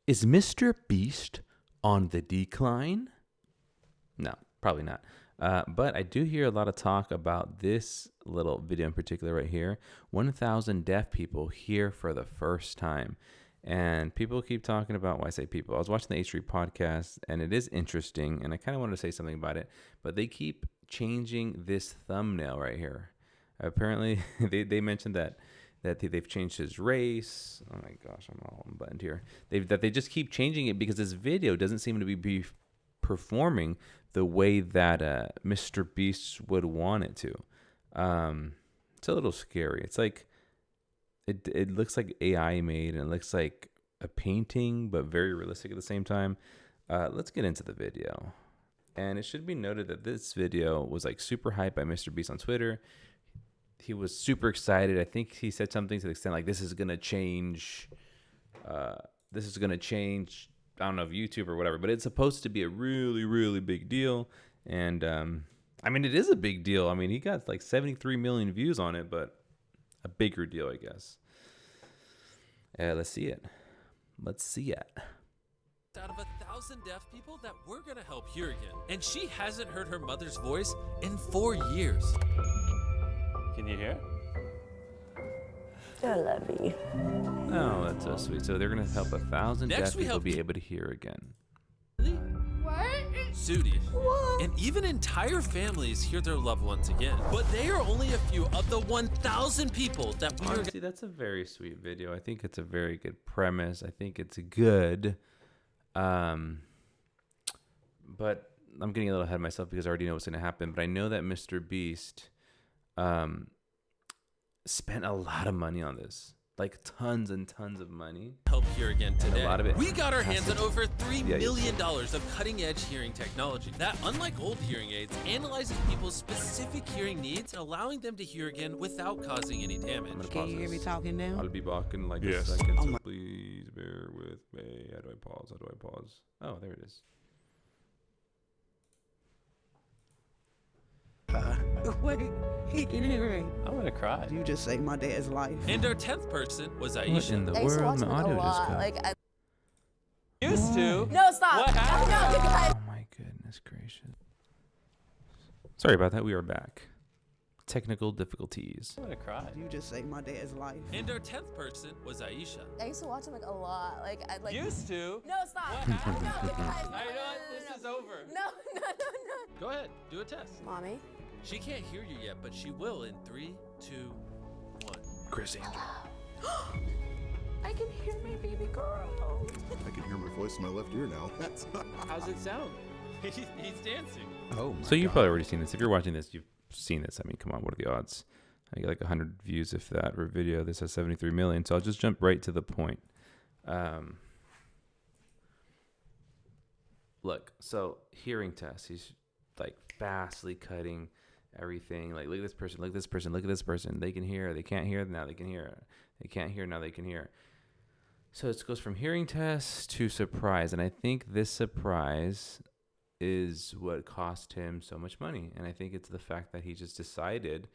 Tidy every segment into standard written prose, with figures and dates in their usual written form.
Is Mr. Beast on the decline? No, probably not. But I do hear a lot of talk about this little video in particular right here. 1,000 deaf people here for the first time. And people keep talking about, well, I say people. I was watching the H3 podcast, and it is interesting, and I kind of wanted to say something about it. But they keep changing this thumbnail right here. Apparently, they mentioned that they've changed his race. Oh my gosh, I'm all unbuttoned here. They just keep changing it because this video doesn't seem to be performing the way that Mr. Beast would want it to. It's a little scary. It's like it looks like AI made, and it looks like a painting, but very realistic at the same time. Let's get into the video. And it should be noted that this video was like super hyped by Mr. Beast on Twitter. He was super excited. I think he said something to the extent like, this is gonna change. This is gonna change. I don't know if YouTube or whatever, but it's supposed to be a really, really big deal. And I mean, it is a big deal. I mean, he got like 73 million views on it, but a bigger deal, I guess. Let's see it. Let's see it. Out of 1,000 deaf people that we're gonna help hear again, and she hasn't heard her mother's voice in 4 years. Can you hear? I love you. Oh, that's so sweet. So they're gonna help 1,000 deaf people be able to hear again. What? Sudi. And even entire families hear their loved ones again. But they are only a few of the 1,000 people that are. Honestly, that's a very sweet video. I think it's a very good premise. I think it's good. But I'm getting a little ahead of myself because I already know what's going to happen. But I know that Mr. Beast spent a lot of money on this. Like tons and tons of money. Help hear again today. A lot of it. We got our hands on over $3 million of cutting-edge hearing technology that, unlike old hearing aids, analyzes people's specific hearing needs, allowing them to hear again without causing any damage. Can you hear me talking now? I'll be back in like a second, so please bear with me. How do I pause? How do I pause? Oh, there it is. Wait, he can hear me. I'm gonna cry. You just saved my dad's life. And our 10th person was What Aisha. in the Thanks for world? watching My it a audio just lot. cut. Like, Used to. no, stop. What happened? No, guys. Oh my goodness gracious. Sorry about that. We are back. Technical difficulties. I'm gonna cry. You just saved my dad's life. And our 10th person was Aisha. I used to watch him like a lot. Like, I'd like. Used to. No, stop. What happened? No, guys. I know this is over. No. Go ahead, do a test. Mommy. She can't hear you yet, but she will in 3, 2, 1. Chris Angel. I can hear my baby girl. I can hear my voice in my left ear now. That's How's it sound? He's dancing. oh my So you've God. probably already seen this. If you're watching this, you've seen this. I mean, come on, what are the odds? I get like 100 views if that for a video. This has 73 million. So I'll just jump right to the point. Look, so hearing test. He's like fastly cutting everything. Like, look at this person, look at this person, look at this person. They can hear, they can't hear, now they can hear. They can't hear, now they can hear. So it goes from hearing test to surprise. And I think this surprise is what cost him so much money. And I think it's the fact that he just decided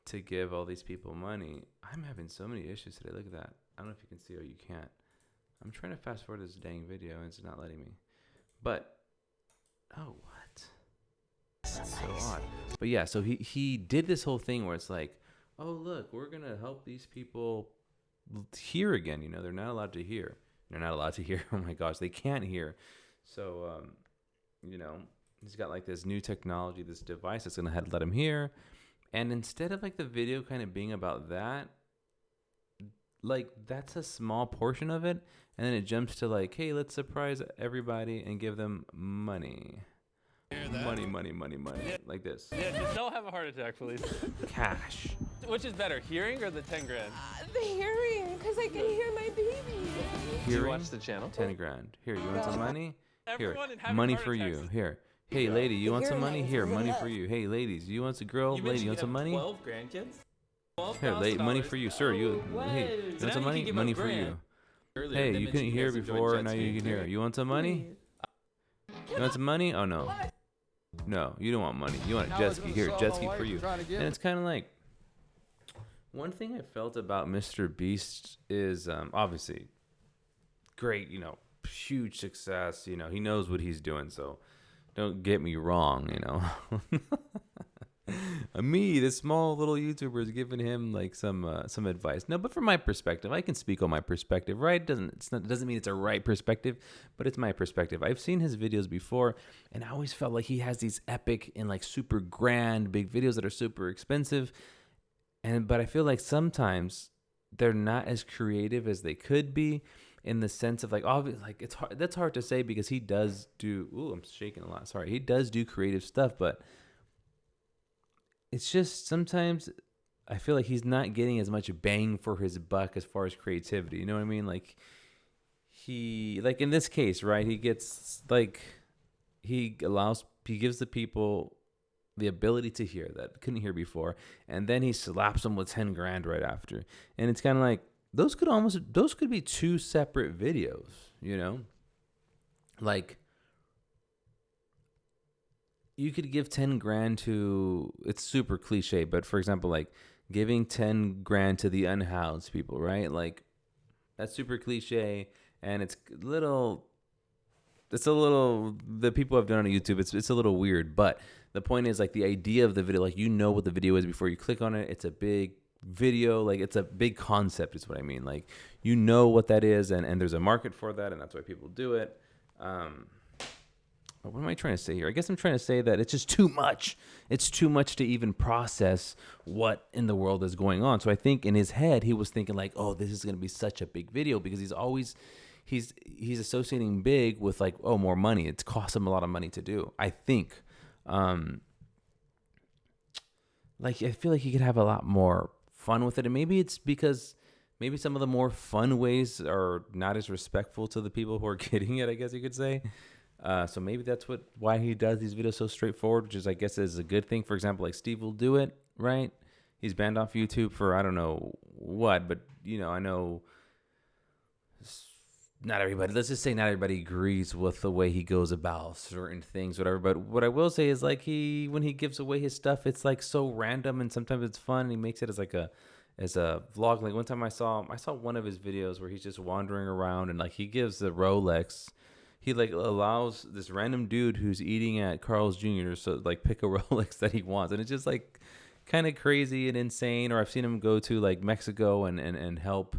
to give all these people money. I'm having so many issues today. Look at that. I don't know if you can see or you can't. I'm trying to fast forward this dang video and it's not letting me. But, oh, what? That's so odd. But yeah, so he did this whole thing where it's like, oh, look, we're going to help these people hear again. You know, they're not allowed to hear. They're not allowed to hear. Oh my gosh, they can't hear. So, you know, he's got like this new technology, this device that's going to let him hear. And instead of like the video kind of being about that, like that's a small portion of it. And then it jumps to like, hey, let's surprise everybody and give them money. Money, like this. Yeah, just don't have a heart attack, please. Cash. Which is better, hearing or the 10 grand? The hearing, because I can hear my baby. Do you Hearing, watch the channel? 10 grand. Here, you want some money? Here, Everyone having money heart for you. attacks. Here. Hey, lady, you want some hearing money? aids Here, is money enough. for you. Hey, ladies, you want a girl? Lady, you want some money? 12 grandkids? Here, lady, money for you, sir. You, hey, you want some money? Money for you. Hey, you couldn't hear before, now you can hear. You want some money? You want some money? Oh, no. No, you don't want money. You want a jet ski. Here, jet ski for you. And it's kind of like, one thing I felt about Mr. Beast is obviously great, you know, huge success. You know, he knows what he's doing. So don't get me wrong, you know. Me, this small little YouTuber, is giving him like some advice. No, but from my perspective, I can speak on my perspective, right? It doesn't mean it's a right perspective, but it's my perspective. I've seen his videos before, and I always felt like he has these epic and like super grand big videos that are super expensive, but I feel like sometimes they're not as creative as they could be, in the sense of like, obviously, like it's hard. That's hard to say because he does do. Ooh, I'm shaking a lot. Sorry, he does do creative stuff, but it's just sometimes I feel like he's not getting as much bang for his buck as far as creativity. You know what I mean? Like like in this case, right? He gets like, he gives the people the ability to hear that couldn't hear before, and then he slaps them with 10 grand right after. And it's kind of like, those could be two separate videos, you know? Like, you could give 10 grand to, it's super cliche, but for example, like giving 10 grand to the unhoused people, right? Like, that's super cliche, and it's a little, the people have done on YouTube, it's a little weird, but the point is, like, the idea of the video, like, you know what the video is before you click on it. It's a big video, like, it's a big concept is what I mean. Like, you know what that is, and there's a market for that, and that's why people do it. What am I trying to say here? I guess I'm trying to say that it's just too much. It's too much to even process what in the world is going on. So I think in his head, he was thinking like, oh, this is going to be such a big video, because he's associating big with like, oh, more money. It costs him a lot of money to do, I think. Like, I feel like he could have a lot more fun with it. And maybe it's because maybe some of the more fun ways are not as respectful to the people who are getting it, I guess you could say. So maybe that's why he does these videos so straightforward, which is, I guess, is a good thing. For example, like Steve will do it, right? He's banned off YouTube for I don't know what, but you know, I know not everybody. Let's just say not everybody agrees with the way he goes about certain things, whatever. But what I will say is, like, when he gives away his stuff, it's like so random, and sometimes it's fun. And he makes it as like a vlog. Like one time I saw one of his videos where he's just wandering around, and like he gives the Rolex. He like allows this random dude who's eating at Carl's Jr. so like pick a Rolex that he wants, and it's just like kind of crazy and insane. Or I've seen him go to like Mexico and help,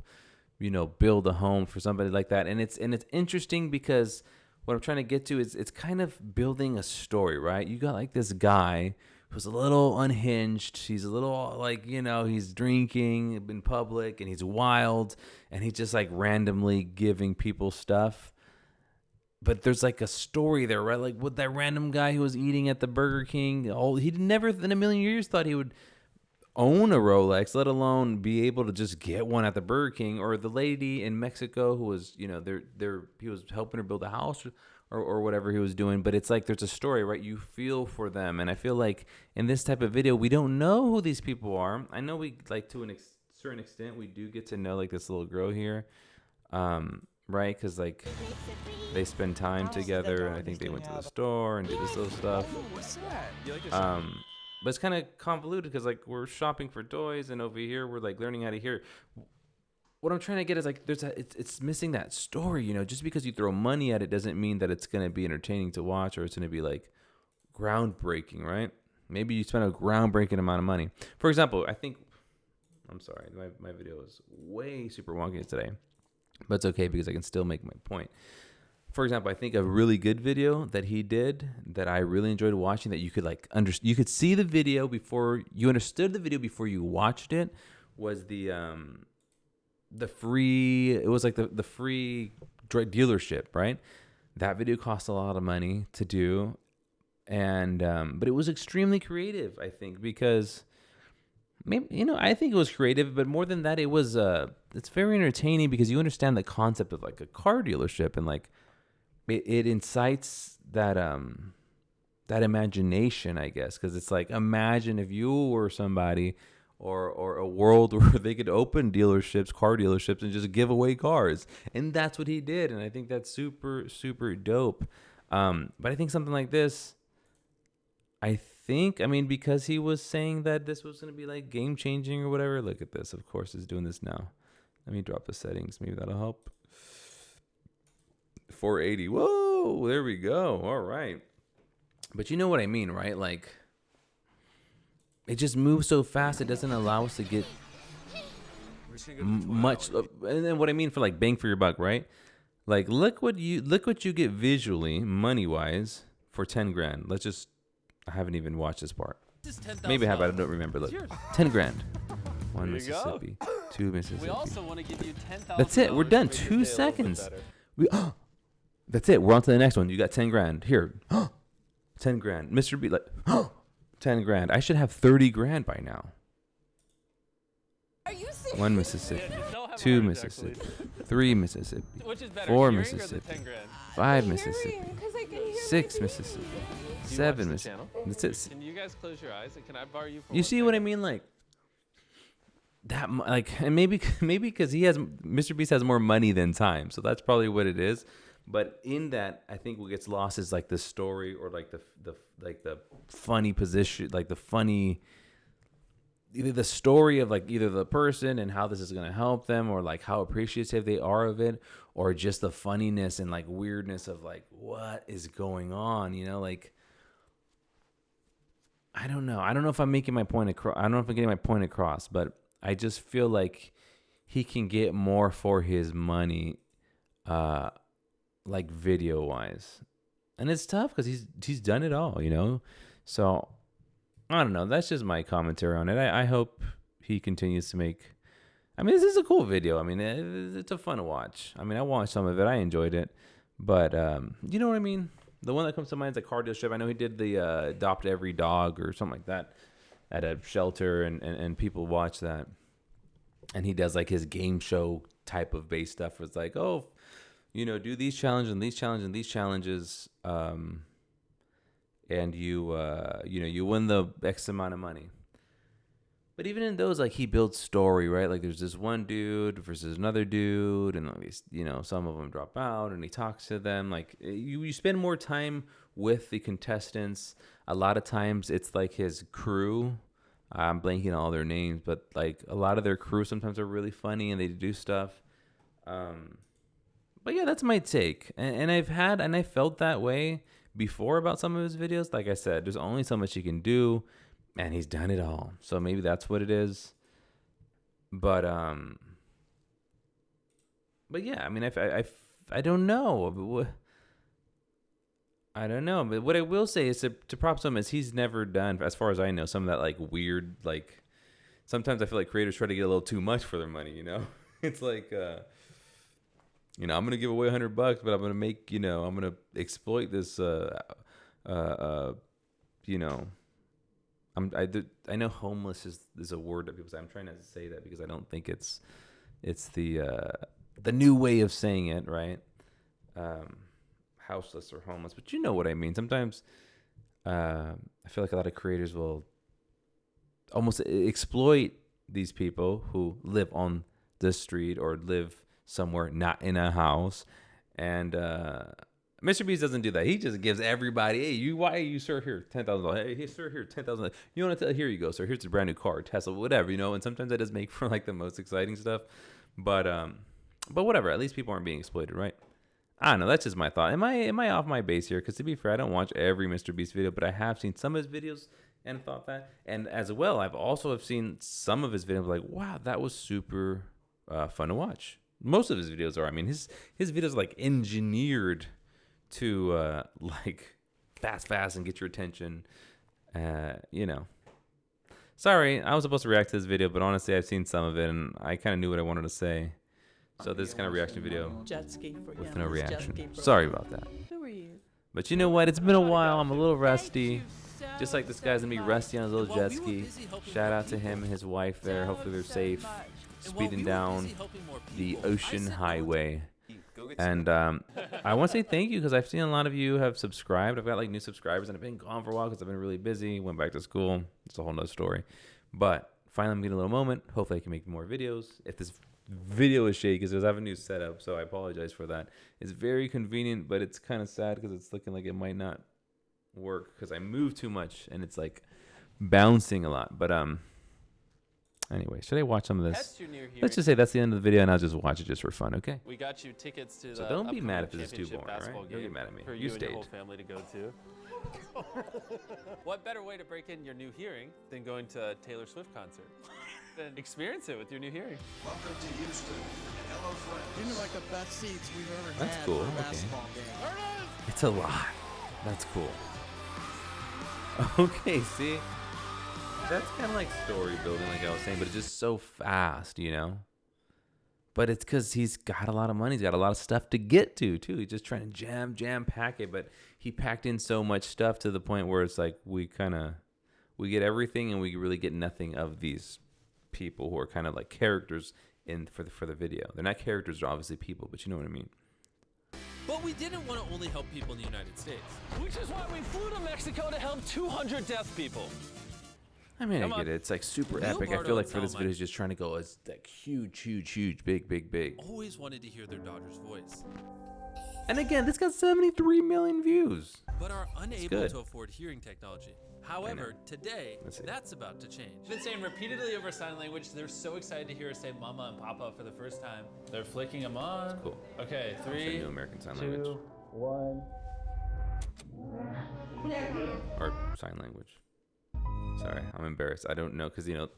you know, build a home for somebody like that. And it's interesting because what I'm trying to get to is it's kind of building a story, right? You got like this guy who's a little unhinged. He's a little like, you know, he's drinking in public and he's wild, and he's just like randomly giving people stuff. But there's like a story there, right? Like with that random guy who was eating at the Burger King, he never in a million years thought he would own a Rolex, let alone be able to just get one at the Burger King. Or the lady in Mexico who was, you know, he was helping her build a house or whatever he was doing. But it's like there's a story, right? You feel for them. And I feel like in this type of video, we don't know who these people are. I know we, like, to a certain extent, we do get to know like this little girl here. Right? Because like they spend time together, and I think they went to the store and did this little stuff. What's that? You like But it's kind of convoluted because like we're shopping for toys, and over here we're like learning how to hear. What I'm trying to get is like it's missing that story, you know. Just because you throw money at it doesn't mean that it's gonna be entertaining to watch, or it's gonna be like groundbreaking, right? Maybe you spend a groundbreaking amount of money. For example, I'm sorry, my video is way super wonky today. But it's okay because I can still make my point. For example, I think a really good video that he did that I really enjoyed watching, that you could like you could see the video before you understood the video before you watched it, was the free. It was like the free drug dealership, right? That video cost a lot of money to do, and but it was extremely creative, I think, because. Maybe, you know, I think it was creative, but more than that, it's very entertaining because you understand the concept of like a car dealership, and like it incites that imagination, I guess, because it's like, imagine if you were somebody or a world where they could open car dealerships and just give away cars, and that's what he did, and I think that's super, super dope. But I think something like this, because he was saying that this was going to be like game changing or whatever. Look at this. Of course, it's doing this now. Let me drop the settings. Maybe that'll help. 480. Whoa, there we go. All right. But you know what I mean, right? Like, it just moves so fast, it doesn't allow us to get much. And then what I mean for like bang for your buck, right? Like, look what you get visually, money wise, for 10 grand. Let's just. I haven't even watched this part. This is $10,000. Maybe I have. I don't remember. Look, yours. 10 grand. One There you go. Mississippi, two Mississippi. We also want to give you $10,000. That's it. We're done. to make 2 your day a little bit seconds. better. We. That's it. We're on to the next one. You got 10 grand here. 10 grand. Mr. B, like 10 grand. I should have 30 grand by now. Are you serious? 1 Mississippi, Yeah, just don't have a 2 heart attack, Mississippi, please. 3 Mississippi, Which is better, 4 hearing or Mississippi, the 10 grand? 5 I'm Mississippi, hearing, 'cause I can hear my 6 baby. Mississippi, Do you watch 7 the Mississippi. channel? That's it. Can you guys close your eyes? And can I borrow you for You one see what I second? mean? Like that, like, and maybe because Mr. Beast has more money than time, so that's probably what it is. But in that, I think what gets lost is like the story or like the funny position, like the funny. Either the story of like either the person and how this is going to help them, or like how appreciative they are of it, or just the funniness and like weirdness of like what is going on, you know? Like, I don't know if I'm making my point across. I don't know if I'm getting my point across, but I just feel like he can get more for his money, like video wise, and it's tough because he's done it all, you know. So I don't know. That's just my commentary on it. I hope he continues to make. I mean, this is a cool video. I mean, it's a fun to watch. I mean, I watched some of it. I enjoyed it, but you know what I mean. The one that comes to mind is a car dealership. I know he did the adopt every dog or something like that at a shelter, and people watch that. And he does like his game show type of base stuff. It's like, oh, you know, do these challenges and these challenges and these challenges, and you you know, you win the X amount of money. But even in those, like, he builds story, right? Like, there's this one dude versus another dude, and like, you know, some of them drop out, and he talks to them. Like, you spend more time with the contestants. A lot of times, it's like his crew. I'm blanking on all their names, but like a lot of their crew sometimes are really funny and they do stuff. But yeah, that's my take. And I felt that way before about some of his videos. Like I said, there's only so much he can do, and he's done it all. So maybe that's what it is. But yeah, I mean, I don't know. I don't know, but what I will say is to prop him is he's never done, as far as I know, some of that like weird, like sometimes I feel like creators try to get a little too much for their money, you know? It's like, you know, I'm going to give away $100, but I'm going to make, you know, I'm going to exploit this, you know, I know homeless is a word that people say. I'm trying not to say that because I don't think it's the new way of saying it, right? Houseless or homeless, but you know what I mean. Sometimes I feel like a lot of creators will almost exploit these people who live on the street or live somewhere not in a house. And MrBeast doesn't do that. He just gives everybody, hey, why are you, sir, here, $10,000. Hey, sir, here, $10,000. You want to tell? Here you go, sir. Here's a brand new car, Tesla, whatever, you know. And sometimes that does make for like the most exciting stuff, but whatever. At least people aren't being exploited, right? I don't know. That's just my thought. Am I off my base here? Because to be fair, I don't watch every MrBeast video, but I have seen some of his videos and thought that. And as well, I've also seen some of his videos like, wow, that was super fun to watch. Most of his videos are. I mean, his videos are like engineered to like fast and get your attention. You know. Sorry, I was supposed to react to this video, but honestly, I've seen some of it, and I kind of knew what I wanted to say. So this kind of reaction video Jet ski for with him. no It's jet reaction. ski for Sorry him. about that. Who are you? But you know what? It's been a while. I'm a little rusty. Just like this guy's gonna be rusty on his little jet ski. Shout out to him and his wife there. Hopefully they're safe, speeding down the ocean highway. And I want to say thank you because I've seen a lot of you have subscribed. I've got like new subscribers and I've been gone for a while because I've been really busy. Went back to school. It's a whole nother story. But finally, I'm getting a little moment. Hopefully, I can make more videos. If this video is shaky because I have a new setup, so I apologize for that. It's very convenient, but it's kind of sad because it's looking like it might not work because I move too much and it's like bouncing a lot. But Anyway, should I watch some of this? Test your new hearing. Let's just say that's the end of the video, and I'll just watch it just for fun, okay? We got you tickets to So the don't be mad upcoming if this is too championship boring, right? basketball Don't get game mad at me. For You and your stayed. whole family to go to. What better way to break in your new hearing than going to a Taylor Swift concert? Then experience it with your new hearing. Welcome to Houston. Hello, friends. These are like the best seats we've ever That's had cool, for a okay. basketball game. It's a lot. That's cool. Okay, see? That's kind of like story building, like I was saying, but it's just so fast, you know? But it's because he's got a lot of money. He's got a lot of stuff to get to, too. He's just trying to jam pack it. But he packed in so much stuff to the point where it's like we get everything and we really get nothing of these people who are kind of like characters for the video. They're not characters, they're obviously people, but you know what I mean. But we didn't want to only help people in the United States. Which is why we flew to Mexico to help 200 deaf people. I mean, Come I on. get it. It's like super epic. I Leonardo feel like and for this Salma video, he's just trying to go as like huge, big. Always wanted to hear their daughter's voice, And again, this got 73 million views. but are unable good. to afford hearing technology. However, today, Let's see. that's about to change. Been saying repeatedly over sign language. They're so excited to hear us say mama and papa for the first time. They're flicking them on. Cool. Okay, Should I 3, do American Sign 2, Language 1. or sign language? Sorry, I'm embarrassed. I don't know because I don't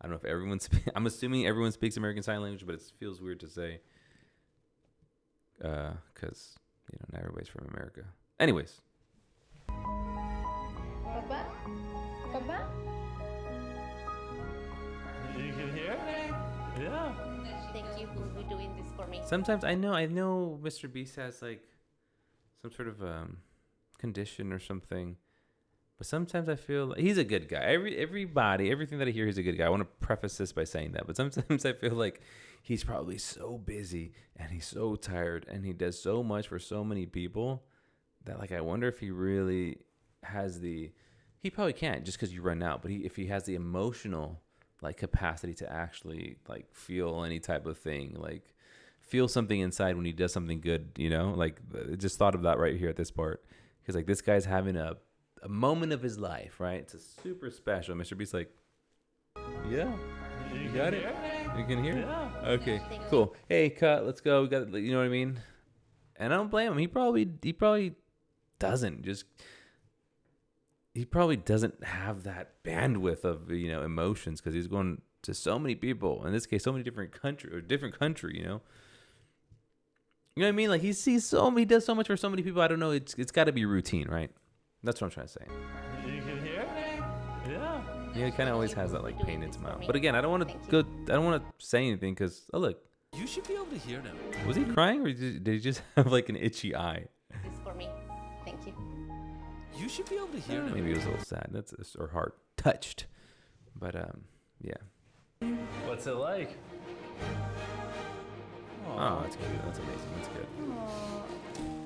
know if everyone's. I'm assuming everyone speaks American Sign Language, but it feels weird to say because not everybody's from America. Anyways, Papa? Papa? You can hear? Yeah. Thank you for doing this for me. sometimes I know MrBeast has like some sort of condition or something. But sometimes I feel like he's a good guy. Everything that I hear, he's a good guy. I want to preface this by saying that. But sometimes I feel like he's probably so busy and he's so tired and he does so much for so many people that like I wonder if he really has he probably can't just because you run out. But if he has the emotional like capacity to actually like feel any type of thing, like feel something inside when he does something good, like I just thought of that right here at this part because like this guy's having a moment of his life, right? It's a super special. MrBeast's like, yeah, you got it. You can hear? Yeah. Okay, Thank you. cool. Hey, cut. Let's go. We got, you know what I mean? And I don't blame him. He probably doesn't he probably doesn't have that bandwidth of emotions because he's going to so many people. In this case, so many different country. You know what I mean? Like he does so much for so many people. I don't know. It's got to be routine, right? That's what I'm trying to say. You can hear? Yeah. Yeah, it kind of always has that like pain in its mouth. But again, I don't want to say anything because look, You should be able to hear now. was he crying or did he just have like an itchy eye? This for me. Thank you. You should be able to hear now. Maybe he was a little sad. Or heart touched. But yeah. What's it like? Oh, that's cute. That's amazing. That's good.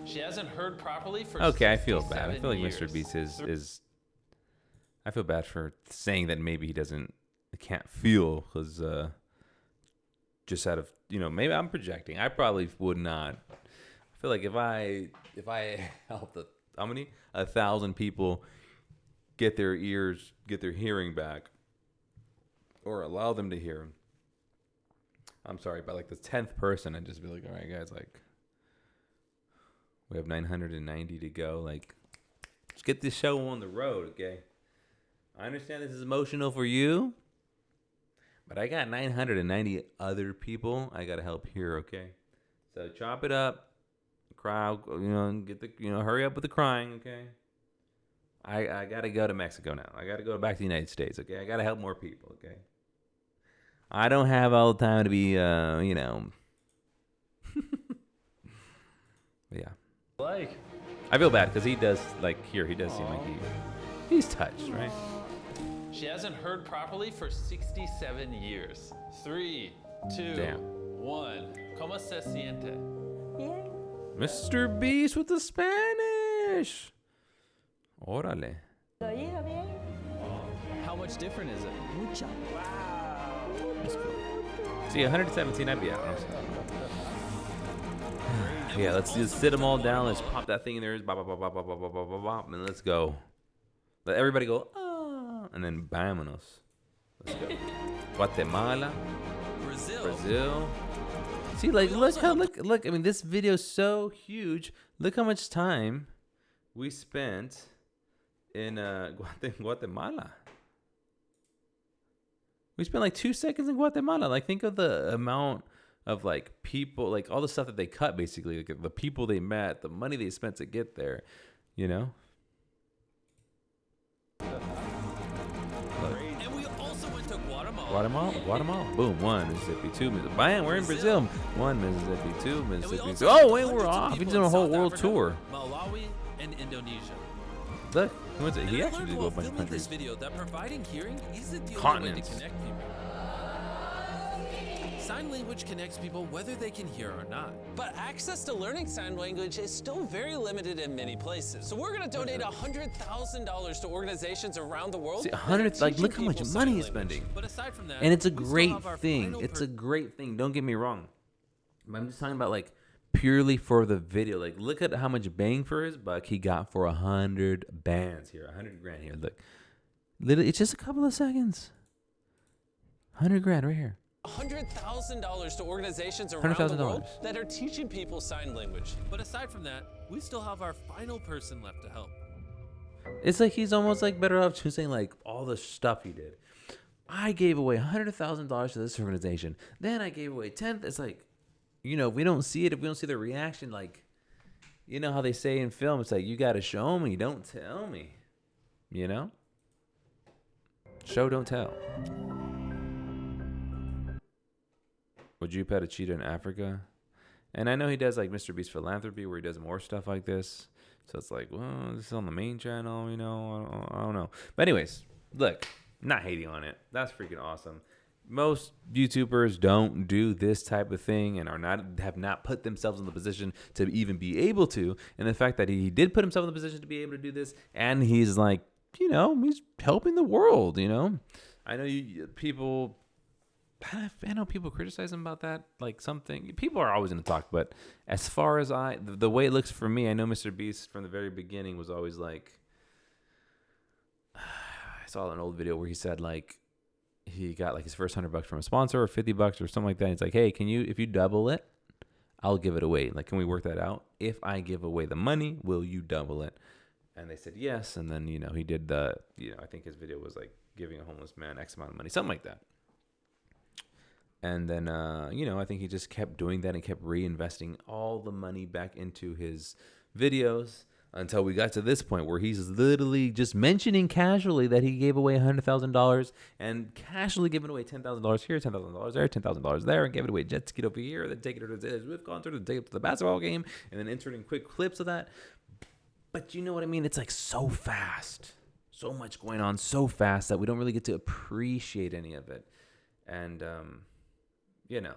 She hasn't heard properly for Okay, I feel bad. I 67 feel like years. MrBeast is. I feel bad for saying that maybe he can't feel because just out of maybe I'm projecting. I probably would not. I feel like if I helped 1,000 people get their hearing back, or allow them to hear. I'm sorry, but like the 10th person, I'd just be like, all right, guys, like. We have 990 to go. Like, let's get this show on the road, okay? I understand this is emotional for you, but I got 990 other people I got to help here, okay? So chop it up, crowd, get hurry up with the crying, okay? I got to go to Mexico now. I got to go back to the United States, okay? I got to help more people, okay? I don't have all the time to be, yeah. Like, I feel bad because he does seem like he's touched, right? she hasn't heard properly for 67 years. 3, 2, Damn. 1. ¿Cómo se siente? Bien. MrBeast with the Spanish. Órale. ¿Lo oído bien? How much different is it? Mucho. That's cool. See, 117, I'd be out. Yeah, let's just sit them all down. Let's pop that thing in there. Bop, bop, bop, bop, bop, bop, bop, bop, bop, and let's go. Let everybody go, ah, and then vámonos. Let's go. Guatemala, Brazil. Brazil. See, like, look. I mean, this video is so huge. Look how much time we spent in Guatemala. We spent like 2 seconds in Guatemala. Like, think of the amount of like people, like all the stuff that they cut, basically, like the people they met, the money they spent to get there. You know. And we also went to Guatemala. Guatemala. Boom. 1 Mississippi, 2 Mississippi. Bam, we're in Brazil. 1 Mississippi, 2 And we Mississippi. also Oh, met wait, we're hundreds of off. We people did a in whole South world Africa, tour. Malawi, and Indonesia. Look, And he I actually learned did go while a bunch of filming this countries. video that providing hearing isn't the only way to Continents. connect people. Sign language connects people whether they can hear or not. But access to learning sign language is still very limited in many places. So we're going to donate $100,000 to organizations around the world. See, that are 100, like, teaching look how much people money sign he's language. spending. But aside from that, And it's a we still great have our thing. final It's a great thing. Don't get me wrong. But I'm just talking about, like, purely for the video. Like, look at how much bang for his buck he got for 100 bands here. 100 grand here. Look. Literally, it's just a couple of seconds. 100 grand right here. $100,000 to organizations around the world $100,000. that are teaching people sign language. But aside from that, we still have our final person left to help. It's like he's almost like better off choosing like all the stuff he did. I gave away $100,000 to this organization. Then I gave away 10. It's like, you know, if we don't see it, if we don't see the reaction, like, you know how they say in film, it's like, you got to show me, don't tell me. You know? Show, don't tell. Would you pet a cheetah in Africa? And I know he does like MrBeast philanthropy where he does more stuff like this. So it's like, well, this is on the main channel, you know, I don't know. But anyways, look, not hating on it. That's freaking awesome. Most YouTubers don't do this type of thing and have not put themselves in the position to even be able to. And the fact that he did put himself in the position to be able to do this, and he's like, you know, he's helping the world, you know. I know people I know people criticize him about that, like something. People are always going to talk, but as far as the way it looks for me, I know MrBeast from the very beginning was always like, I saw an old video where he said like he got like his first $100 from a sponsor or $50 or something like that. He's like, hey, if you double it, I'll give it away. Like, can we work that out? If I give away the money, will you double it? And they said yes. And then, you know, he did I think his video was like giving a homeless man X amount of money, something like that. And then, you know, I think he just kept doing that and kept reinvesting all the money back into his videos until we got to this point where he's literally just mentioning casually that he gave away $100,000 and casually giving away $10,000 here, $10,000 there, $10,000 there, and giving away jet ski over here, then take it to the Swift concert, then take it to the basketball game, and then inserting quick clips of that. But you know what I mean? It's like so fast, so much going on so fast that we don't really get to appreciate any of it. And, you know,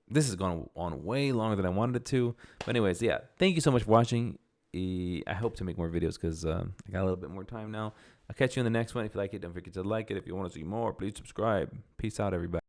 this has gone on way longer than I wanted it to. But anyways, yeah, thank you so much for watching. I hope to make more videos because I got a little bit more time now. I'll catch you in the next one. If you like it, don't forget to like it. If you want to see more, please subscribe. Peace out, everybody.